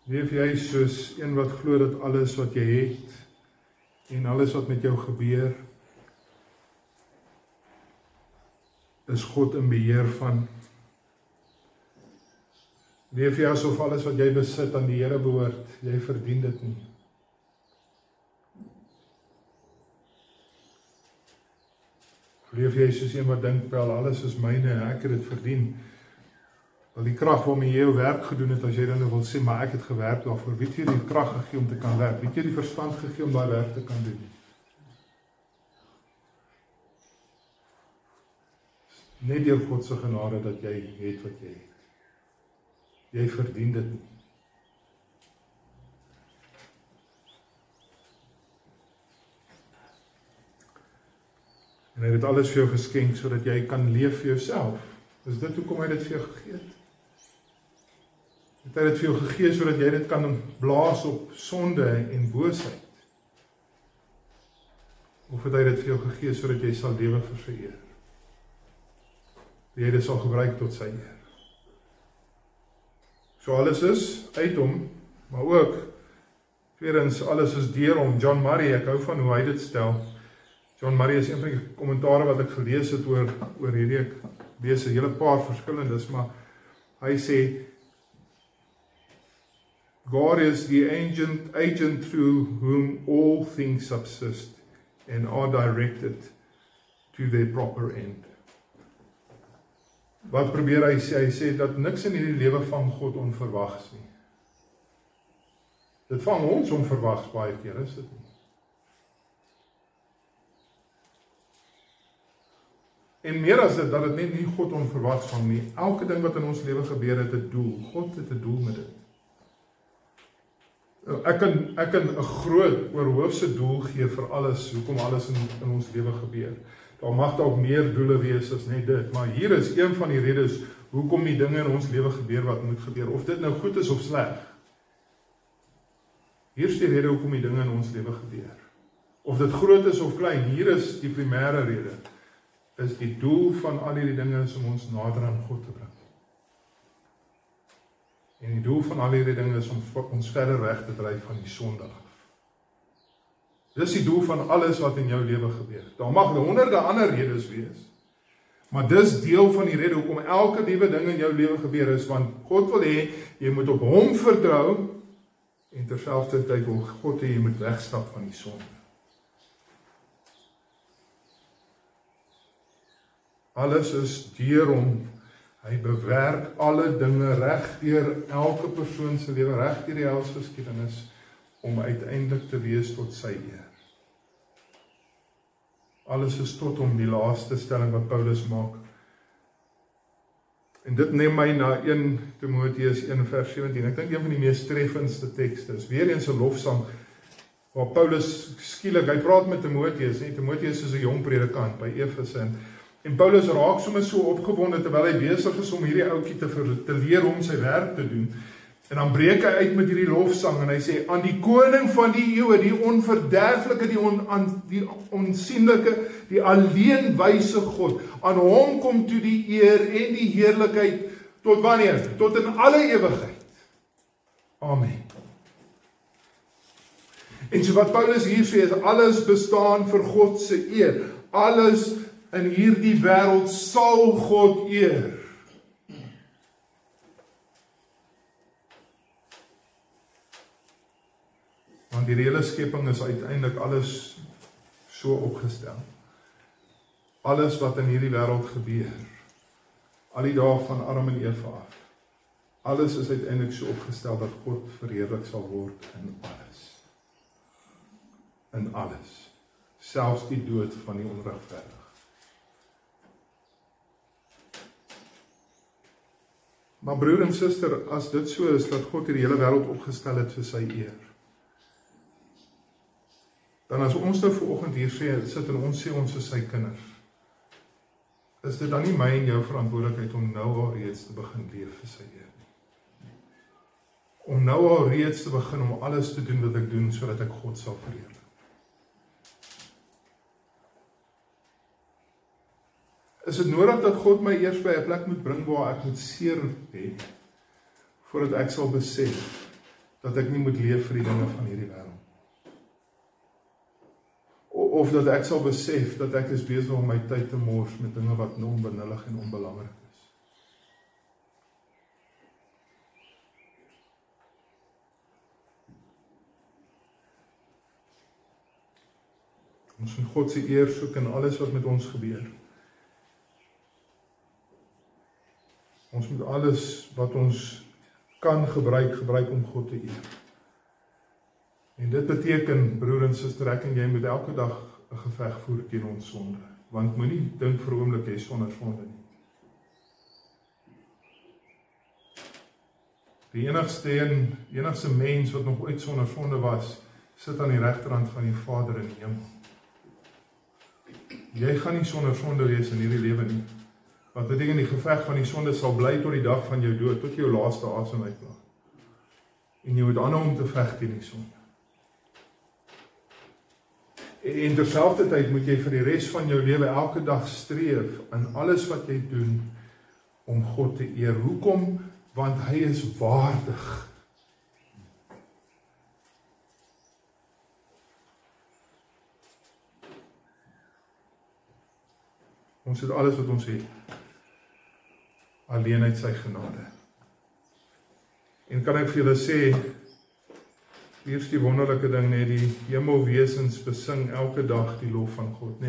Leef jy soos een wat glo dat alles wat jy het en alles wat met jou gebeur is God in beheer van? Leef jy asof alles wat jy besit aan die Here behoort, jy verdien dit nie? Leef jy soos een wat dink, wel, alles is myne en ek het dit verdien? Wel, die krag waarmee jy jou werk gedoen het, as jy dan nou wil sê, maar ek het gewerk daarvoor, wie het jy die krag gegee om te kan werk? Wie het jy die verstand gegee om daai werk te kan doen? Net deur God se genade dat jy het wat jy het. Jy verdien dit nie. En hy het alles vir jou geskenk, sodat jy kan leef vir jouself. Is dit hoekom hy dit vir jou gegee het? Het hy dit vir jou gegee, sodat jy dit kan blaas op sonde en boosheid? Of het hy dit vir jou gegee, sodat jy sal lewe vir sy eer? Dat jy dit sal gebruik tot sy eer? So alles is uit hom, maar ook, tweedens, alles is deur hom. John Murray, ek hou van hoe hy dit stel. John Murray is een van die kommentare wat ek gelees het oor hierdie, ek lees 'n hele paar verskillendes, maar hy sê, God is the agent through whom all things subsist and are directed to their proper end. Wat probeer hy sê? Hy sê dat niks in hierdie lewe vang God onverwags nie. Dit vang ons onverwags baie keer, is dit nie? En meer as dit, dat dit net nie God onverwags vang nie. Elke ding wat in ons lewe gebeur het 'n doel. God het 'n doel met dit. Ek kan 'n groot oorhoofse doel gee vir alles, hoekom alles in ons lewe gebeur. Daar mag dalk meer doele wees as net dit, maar hier is een van die redes hoekom die dinge in ons lewe gebeur wat moet gebeur, of dit nou goed is of sleg. Hier is die rede hoekom die dinge in ons lewe gebeur. Of dit groot is of klein, hier is die primêre rede. Is die doel van al hierdie dinge is om ons nader aan God te bring. En die doel van al hierdie dinge is om ons verder weg te dryf van die sonde af. Dis die doel van alles wat in jou lewe gebeur. Daar mag honderde ander redes wees, maar dis deel van die rede hoekom elke liewe ding in jou lewe gebeur is, want God wil hê, jy moet op hom vertrou, en terselfdertyd wil God hê, jy moet wegstap van die sonde. Alles is deur hom. Hy bewerk alle dinge reg deur elke persoon se lewe, reg deur die helsgeskiedenis, om uiteindelik te wees tot sy eer. Alles is tot hom, die laaste stelling wat Paulus maak. En dit neem my na 1 Timoteus 1 vers 17. Ek dink een van die meest treffendste tekste is weer eens 'n lofsang waar Paulus skielik, hy praat met Timoteus, en Timoteus is 'n jong predikant by Efese, en Paulus raak sommer so opgewonde terwyl hy besig is om hierdie ouetjie te leer om sy werk te doen. En dan breek hy uit met hierdie lofsang en hy sê, aan die koning van die eeue, die onverderflike, die onsienlike, die alleen wyse God, aan hom kom toe die eer en die heerlikheid, tot wanneer? Tot in alle ewigheid. Amen. En so wat Paulus hier sê is, alles bestaan vir God se eer. Alles in hierdie wêreld sal God eer. Want die hele skepping is uiteindelik alles so opgestel. Alles wat in hierdie wêreld gebeur, al die dae van Adam en Eva af, alles is uiteindelik so opgestel dat God verheerlik sal word in alles. In alles. Selfs die dood van die onregverdige. Maar broer en suster, as dit so is dat God hierdie hele wêreld opgestel het vir sy eer, dan as ons nou vanoggend hier sit en ons sê ons is sy kinders, is dit dan nie my en jou verantwoordelikheid om nou al reeds te begin leef vir sy eer nie? Om nou al reeds te begin om alles te doen wat ek doen, sodat ek God sal verheerlik. Is dit nodig dat God my eers by 'n plek moet bring waar ek moet seer hê, voordat ek sal besef dat ek nie moet leef vir die dinge van hierdie wêreld. Of dat ek sal besef dat ek is besig om my tyd te mors met dinge wat onbenullig en onbelangrik is. Ons moet God se eer soek in alles wat met ons gebeur. Ons moet alles wat ons kan gebruik om God te eer. En dit beteken, broer en suster, ek en jy moet elke dag 'n geveg voer teen ons sonde. Want moenie dink vir 'n oomblik jy is sonder sonde nie. Die enigste mens wat nog ooit sonder sonde was, sit aan die regterhand van die Vader in die hemel. Jy gaan nie sonder sonde wees in hierdie lewe nie. Wat beteken die geveg van die sonde sal bly tot die dag van jou dood, tot jou laaste asem uitlaat. En jy moet aanhou om te veg teen die sonde. En terselfdertyd moet jy vir die res van jou lewe elke dag streef in alles wat jy doen om God te eer. Hoekom? Want hy is waardig. Ons het alles wat ons het, alleen uit sy genade. En kan ek vir julle sê, hier is die wonderlike ding, die hemelwesens besing elke dag die lof van God,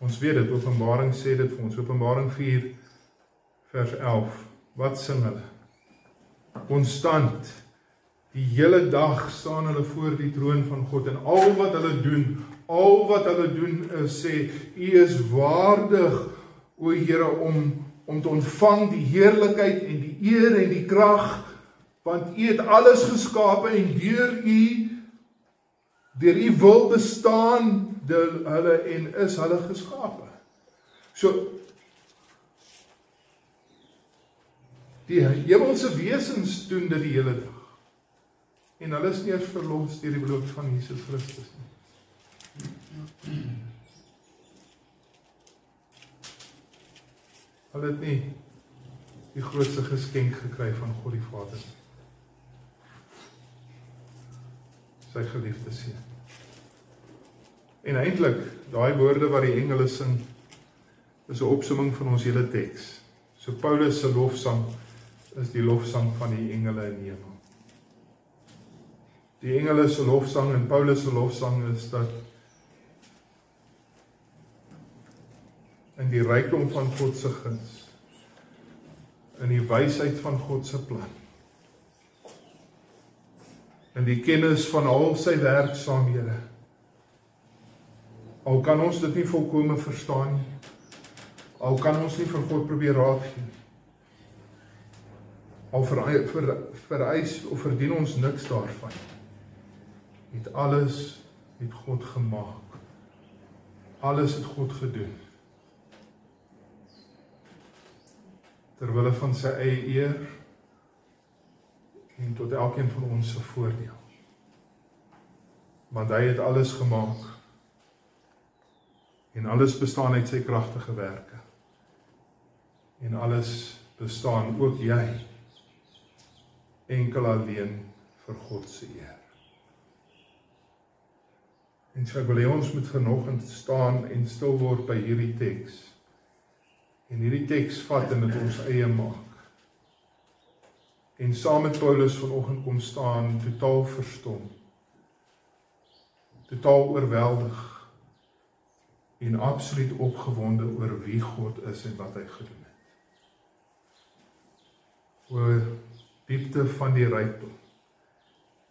Ons weet dit, Openbaring sê dit vir ons, Openbaring 4, vers 11, wat sing hulle? Konstant, die hele dag staan hulle voor die troon van God, en al wat hulle doen is sê, U is waardig, o Here, om te ontvang die heerlikheid en die eer en die krag, want U het alles geskape en deur U wil bestaan hulle en is hulle geskape. So, die hemelse wesens doen dit die hele dag. En hulle is nie eens verlos deur die bloed van Jesus Christus nie. Hulle het nie die grootste geskenk gekry van God die Vader nie. Sy geliefde seun. En eintlik, daai woorde wat die engele sing, is 'n opsomming van ons hele teks. So Paulus se lofsang is die lofsang van die engele in die hemel. Die engele se lofsang en Paulus se lofsang is dat in die rykdom van God se guns, in die wysheid van God se plan, in die kennis van al sy werksaamhede, al kan ons dit nie volkome verstaan nie, al kan ons nie vir God probeer raad gee, al vereis of verdien ons niks daarvan, het alles het God gemaak, alles het God gedoen, terwille van sy eie eer, en tot elkeen van ons se voordeel. Want hy het alles gemaak, en alles bestaan uit sy kragtige werke, en alles bestaan, ook jy, enkel alleen vir God se eer. En so ek wil hê ons moet vanoggend staan en stil word by hierdie teks, en hierdie teks vat en dit ons eie maak. En saam met Paulus vanoggend kom staan, totaal verstom, totaal oorweldig, en absoluut opgewonde oor wie God is en wat hy gedoen het. Oor diepte van die rykdom,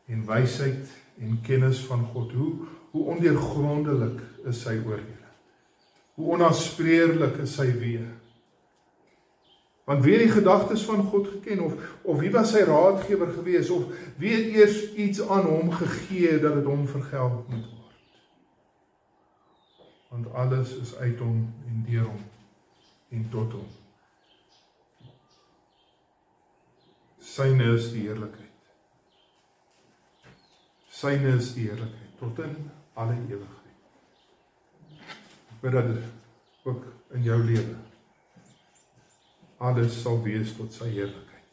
en wysheid en kennis van God, hoe ondeurgrondelik is sy oordeele, hoe onafspreeklik is sy weë. Want wie het die gedagtes van God geken, of wie was sy raadgewer gewees, of wie het eers iets aan hom gegee, dat het hom vergeld moet word. Want alles is uit hom, en deur hom, en tot hom. Syne is die heerlikheid. Syne is die heerlikheid, tot in alle ewigheid. Ek bid dat dit ook in jou lewe, alles sal wees tot sy heerlikheid.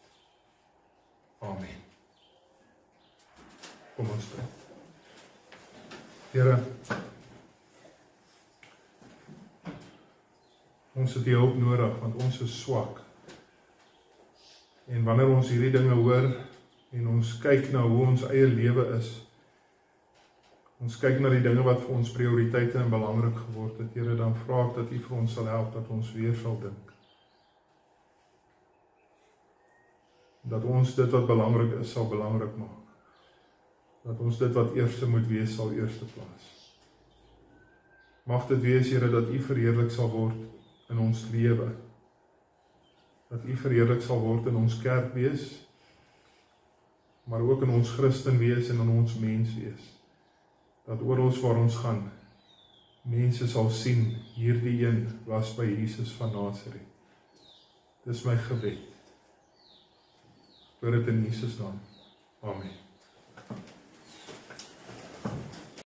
Amen. Kom ons bid. Here, ons het U hulp nodig, want ons is swak. En wanneer ons hierdie dinge hoor, en ons kyk na hoe ons eie lewe is, ons kyk na die dinge wat vir ons prioriteite en belangrik geword het, Here, dan vra ek dat U vir ons sal help, dat ons weer sal dink. Dat ons dit wat belangrik is, sal belangrik maak. Dat ons dit wat eerste moet wees, sal eerste plaas. Mag dit wees, Here, dat U verheerlik sal word in ons lewe. Dat U verheerlik sal word in ons kerk wees, maar ook in ons Christen wees en in ons mens wees. Dat oral waar ons gaan, mense sal sien, hierdie een was by Jesus van Nazareth. Dis my gebed. Bid dit in Jesus naam. Amen.